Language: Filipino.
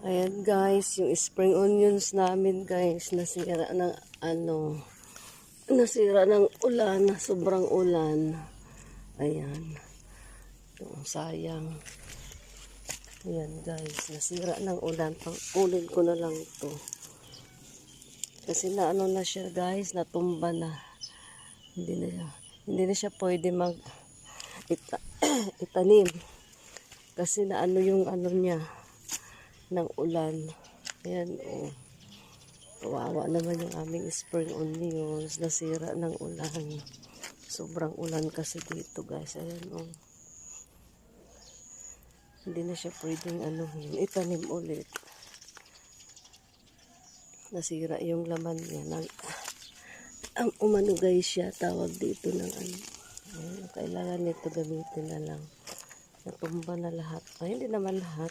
Ayan guys, yung spring onions namin guys, nasira ng nasira ng ulan, sobrang ulan. Ayan. Ito, sayang. Ayan guys, nasira ng ulan. Kunin ko na lang ito. Kasi na siya guys, natumba na. Hindi na siya pwede itanim. Kasi yung niya ng ulan. Ayan, oh. Kawawa naman yung aming spring onions. Nasira ng ulan. Sobrang ulan kasi dito guys. Ayan, oh. Hindi na siya pwedeng itanim ulit. Nasira yung laman niya. Umano guys siya. Tawag dito ng Ayan, kailangan nito gamitin na lang. Natumba na lahat. Ay, hindi naman lahat.